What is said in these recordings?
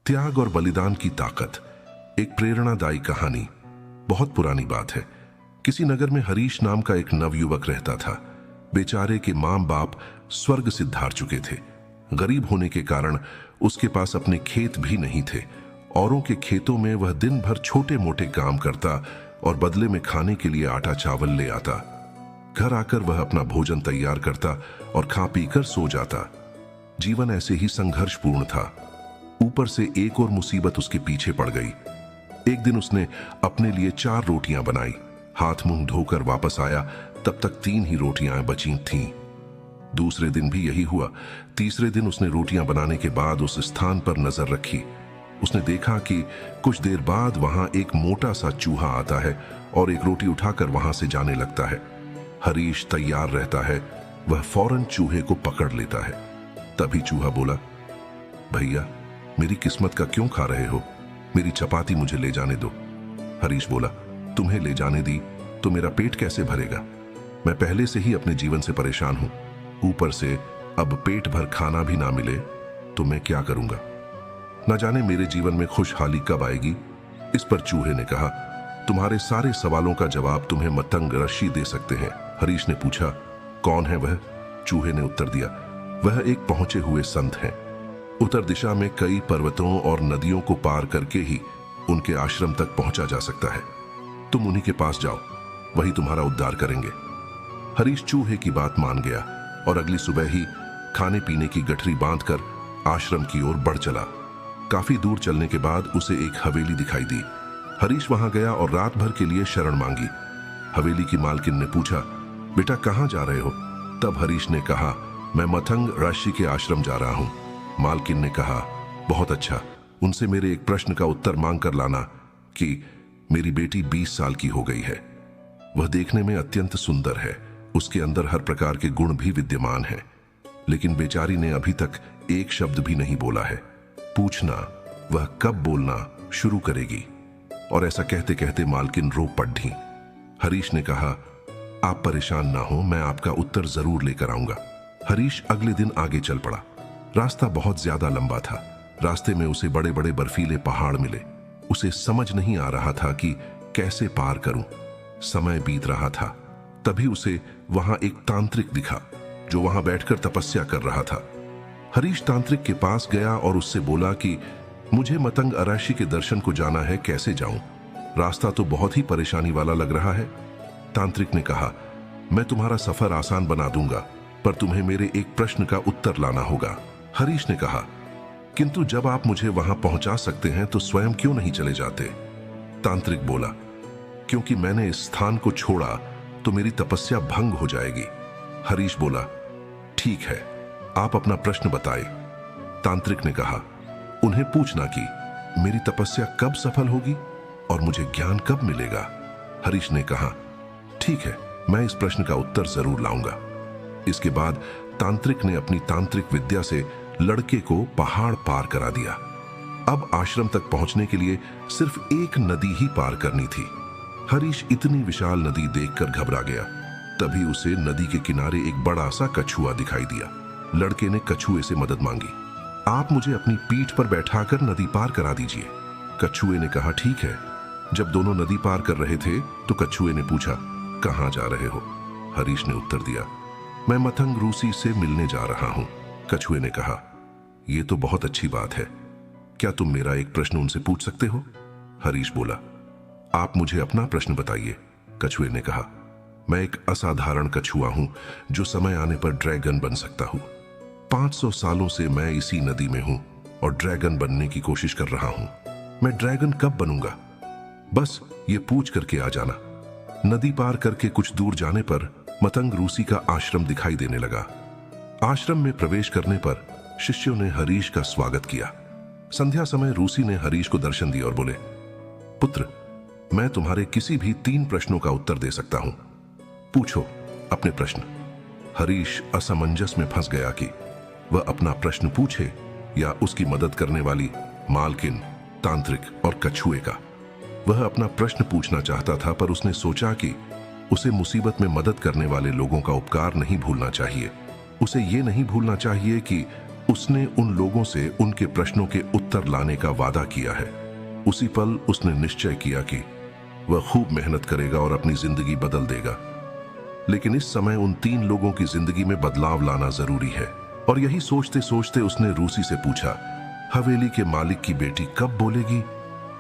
त्याग और बलिदान की ताकत। एक प्रेरणादायी कहानी। बहुत पुरानी बात है। किसी नगर में हरीश नाम का एक नवयुवक रहता था। बेचारे के मां बाप स्वर्ग से धार चुके थे। गरीब होने के कारण उसके पास अपने खेत भी नहीं थे। औरों के खेतों में वह दिन भर छोटे मोटे काम करता और बदले में खाने के लिए आटा चावल ले आता। घर आकर वह अपना भोजन तैयार करता और खा पीकर सो जाता। जीवन ऐसे ही संघर्षपूर्ण था। ऊपर से एक और मुसीबत उसके पीछे पड़ गई। एक दिन उसने अपने लिए 4 रोटियां बनाई। हाथ मुंह धोकर वापस आया, तब तक 3 ही रोटियां बची थीं। दूसरे दिन भी यही हुआ। तीसरे दिन उसने रोटियां बनाने के बाद उस स्थान पर नजर रखी। उसने देखा कि कुछ देर बाद वहां एक मोटा सा चूहा आता है और एक रोटी उठाकर वहां से जाने लगता है। हरीश तैयार रहता है। वह फौरन चूहे को पकड़ लेता है। तभी चूहा बोला, भैया, मेरी किस्मत का क्यों खा रहे हो? मेरी चपाती मुझे ले जाने दो। हरीश बोला, तुम्हें ले जाने दी तो मेरा पेट कैसे भरेगा? मैं पहले से ही अपने जीवन से परेशान हूं। ऊपर से अब पेट भर खाना भी ना मिले तो मैं क्या करूंगा? न जाने मेरे जीवन में खुशहाली कब आएगी। इस पर चूहे ने कहा, तुम्हारे सारे सवालों का जवाब तुम्हें मतंग ऋषि दे सकते हैं। हरीश ने पूछा, कौन है वह? चूहे ने उत्तर दिया, वह एक पहुंचे हुए संत हैं। उत्तर दिशा में कई पर्वतों और नदियों को पार करके ही उनके आश्रम तक पहुंचा जा सकता है। तुम उन्हीं के पास जाओ, वही तुम्हारा उद्धार करेंगे। हरीश चूहे की बात मान गया और अगली सुबह ही खाने पीने की गठरी बांधकर आश्रम की ओर बढ़ चला। काफी दूर चलने के बाद उसे एक हवेली दिखाई दी। हरीश वहां गया और रात भर के लिए शरण मांगी। हवेली की मालकिन ने पूछा, बेटा कहां जा रहे हो? तब हरीश ने कहा, मैं मतंग ऋषि के आश्रम जा रहा हूं। मालकिन ने कहा, बहुत अच्छा, उनसे मेरे एक प्रश्न का उत्तर मांग कर लाना कि मेरी बेटी 20 साल की हो गई है। वह देखने में अत्यंत सुंदर है। उसके अंदर हर प्रकार के गुण भी विद्यमान हैं, लेकिन बेचारी ने अभी तक एक शब्द भी नहीं बोला है। पूछना वह कब बोलना शुरू करेगी? और ऐसा कहते कहते मालकिन रो पड़ी। हरीश ने कहा, आप परेशान ना हो, मैं आपका उत्तर जरूर लेकर आऊंगा। हरीश अगले दिन आगे चल पड़ा। रास्ता बहुत ज्यादा लंबा था। रास्ते में उसे बड़े बड़े बर्फीले पहाड़ मिले। उसे समझ नहीं आ रहा था कि कैसे पार करूं। समय बीत रहा था। तभी उसे वहां एक तांत्रिक दिखा जो वहां बैठकर तपस्या कर रहा था। हरीश तांत्रिक के पास गया और उससे बोला कि मुझे मतंग ऋषि के दर्शन को जाना है, कैसे जाऊं? रास्ता तो बहुत ही परेशानी वाला लग रहा है। तांत्रिक ने कहा, मैं तुम्हारा सफर आसान बना दूंगा, पर तुम्हें मेरे एक प्रश्न का उत्तर लाना होगा। हरीश ने कहा, किंतु जब आप मुझे वहां पहुंचा सकते हैं तो स्वयं क्यों नहीं चले जाते? तांत्रिक बोला, क्योंकि मैंने इस स्थान को छोड़ा तो मेरी तपस्या भंग हो जाएगी। हरीश बोला, ठीक है, आप अपना प्रश्न बताएं। तांत्रिक ने कहा, उन्हें पूछना कि मेरी तपस्या कब सफल होगी और मुझे ज्ञान कब मिलेगा। हरीश ने कहा, ठीक है, मैं इस प्रश्न का उत्तर जरूर लाऊंगा। इसके बाद तांत्रिक ने अपनी तांत्रिक विद्या से लड़के को पहाड़ पार करा दिया। अब आश्रम तक पहुंचने के लिए सिर्फ एक नदी ही पार करनी थी। हरीश इतनी विशाल नदी देखकर घबरा गया। तभी उसे नदी के किनारे एक बड़ा सा कछुआ दिखाई दिया। लड़के ने कछुए से मदद मांगी, आप मुझे अपनी पीठ पर बैठाकर नदी पार करा दीजिए। कछुए ने कहा, ठीक है। जब दोनों नदी पार कर रहे थे तो कछुए ने पूछा, कहां जा रहे हो? हरीश ने उत्तर दिया, मैं मतंग ऋषि से मिलने जा रहा हूं। कछुए ने कहा, यह तो बहुत अच्छी बात है। क्या तुम मेरा एक प्रश्न उनसे पूछ सकते हो? हरीश बोला, आप मुझे अपना प्रश्न बताइए। कछुए ने कहा, मैं एक असाधारण कछुआ हूं जो समय आने पर ड्रैगन बन सकता हूं। 500 सालों से मैं इसी नदी में हूं और ड्रैगन बनने की कोशिश कर रहा हूं। मैं ड्रैगन कब बनूंगा? बस ये पूछ करके आ जाना। नदी पार करके कुछ दूर जाने पर मतंग ऋषि का आश्रम दिखाई देने लगा। आश्रम में प्रवेश करने पर शिष्यों ने हरीश का स्वागत किया। संध्या समय ऋषि ने हरीश को दर्शन दिया और बोले, पुत्र, मैं तुम्हारे किसी भी 3 प्रश्नों का उत्तर दे सकता हूं। पूछो अपने प्रश्न। हरीश असमंजस में फंस गया कि वह अपना प्रश्न पूछे या उसकी मदद करने वाली मालकिन, तांत्रिक और कछुए का। वह अपना प्रश्न पूछना चाहता था, पर उसने सोचा कि उसे मुसीबत में मदद करने वाले लोगों का उपकार नहीं भूलना चाहिए। उसे ये नहीं भूलना चाहिए कि उसने उन लोगों से उनके प्रश्नों के उत्तर लाने का वादा किया है। उसी पल उसने निश्चय किया कि वह खूब मेहनत करेगा और अपनी जिंदगी बदल देगा। लेकिन इस समय उन 3 लोगों की जिंदगी में बदलाव लाना जरूरी है। और यही सोचते सोचते उसने रूसी से पूछा, हवेली के मालिक की बेटी कब बोलेगी?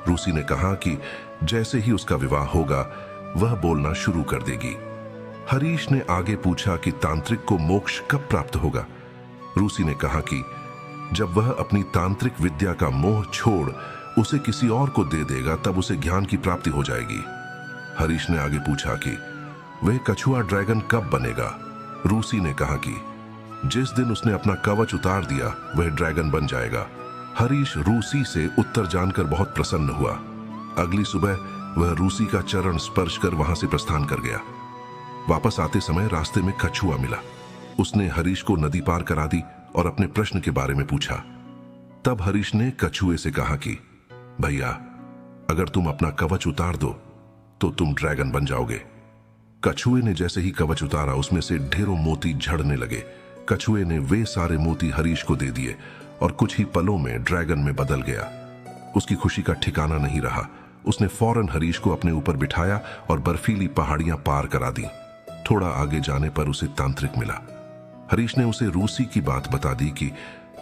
रूसी ने कहा कि जैसे ही उसका विवाह होगा वह बोलना शुरू कर देगी। हरीश ने आगे पूछा कि तांत्रिक को मोक्ष कब प्राप्त होगा? रूसी ने कहा कि जब वह अपनी तांत्रिक विद्या का मोह छोड़ उसे किसी और को दे देगा तब उसे ज्ञान की प्राप्ति हो जाएगी। हरीश ने आगे पूछा कि वह कछुआ ड्रैगन कब बनेगा? रूसी ने कहा कि जिस दिन उसने अपना कवच उतार दिया वह ड्रैगन बन जाएगा। हरीश रूसी से उत्तर जानकर बहुत प्रसन्न हुआ। अगली सुबह वह रूसी का चरण स्पर्श कर वहां से प्रस्थान कर गया। वापस आते समय रास्ते में कछुआ मिला। उसने हरीश को नदी पार करा दी और अपने प्रश्न के बारे में पूछा। तब हरीश ने कछुए से कहा कि भैया, अगर तुम अपना कवच उतार दो तो तुम ड्रैगन बन जाओगे। कछुए ने जैसे ही कवच उतारा उसमें से ढेरों मोती झड़ने लगे। कछुए ने वे सारे मोती हरीश को दे दिए और कुछ ही पलों में ड्रैगन में बदल गया। उसकी खुशी का ठिकाना नहीं रहा। उसने फौरन हरीश को अपने ऊपर बिठाया और बर्फीली पहाड़ियां पार करा दी। थोड़ा आगे जाने पर उसे तांत्रिक मिला। हरीश ने उसे रूसी की बात बता दी कि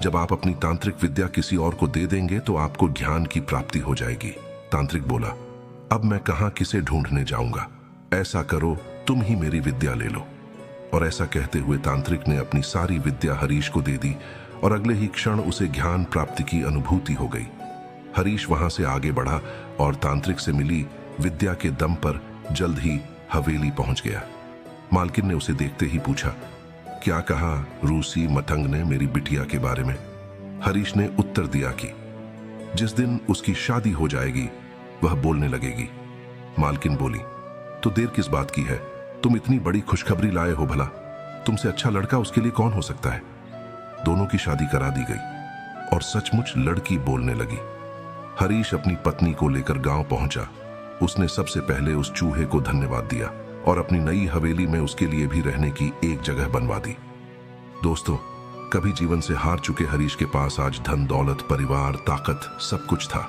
जब आप अपनी तांत्रिक विद्या किसी और को दे देंगे तो आपको ज्ञान की प्राप्ति हो जाएगी। तांत्रिक बोला, अब मैं कहां किसे ढूंढने जाऊंगा? ऐसा करो, तुम ही मेरी विद्या ले लो। और ऐसा कहते हुए तांत्रिक ने अपनी सारी विद्या हरीश को दे दी और अगले ही क्षण उसे ज्ञान प्राप्ति की अनुभूति हो गई। हरीश वहां से आगे बढ़ा और तांत्रिक से मिली विद्या के दम पर जल्द ही हवेली पहुंच गया। मालकिन ने उसे देखते ही पूछा, क्या कहा रूसी मतंग ने मेरी बिटिया के बारे में? हरीश ने उत्तर दिया कि जिस दिन उसकी शादी हो जाएगी वह बोलने लगेगी। मालकिन बोली, तो देर किस बात की है? तुम इतनी बड़ी खुशखबरी लाए हो, भला तुमसे अच्छा लड़का उसके लिए कौन हो सकता है? दोनों की शादी करा दी गई और सचमुच लड़की बोलने लगी। हरीश अपनी पत्नी को लेकर गांव पहुंचा। उसने सबसे पहले उस चूहे को धन्यवाद दिया और अपनी नई हवेली में उसके लिए भी रहने की एक जगह बनवा दी। दोस्तों, कभी जीवन से हार चुके हरीश के पास आज धन दौलत, परिवार, ताकत सब कुछ था,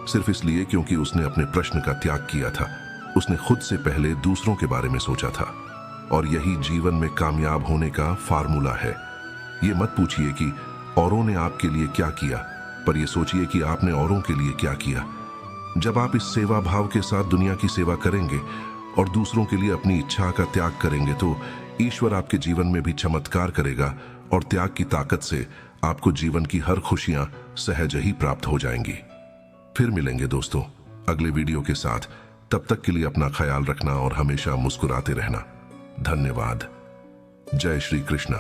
सिर्फ इसलिए क्योंकि उसने अपने प्रश्न का त्याग किया था। उसने खुद से पहले दूसरों के बारे में सोचा था। और यही जीवन में कामयाब होने का फार्मूला है। ये मत पूछिए कि औरों ने आपके लिए क्या किया, पर यह सोचिए कि आपने औरों के लिए क्या किया। जब आप इस सेवा भाव के साथ दुनिया की सेवा करेंगे और दूसरों के लिए अपनी इच्छा का त्याग करेंगे तो ईश्वर आपके जीवन में भी चमत्कार करेगा और त्याग की ताकत से आपको जीवन की हर खुशियां सहज ही प्राप्त हो जाएंगी। फिर मिलेंगे दोस्तों अगले वीडियो के साथ। तब तक के लिए अपना ख्याल रखना और हमेशा मुस्कुराते रहना। धन्यवाद। जय श्री कृष्ण।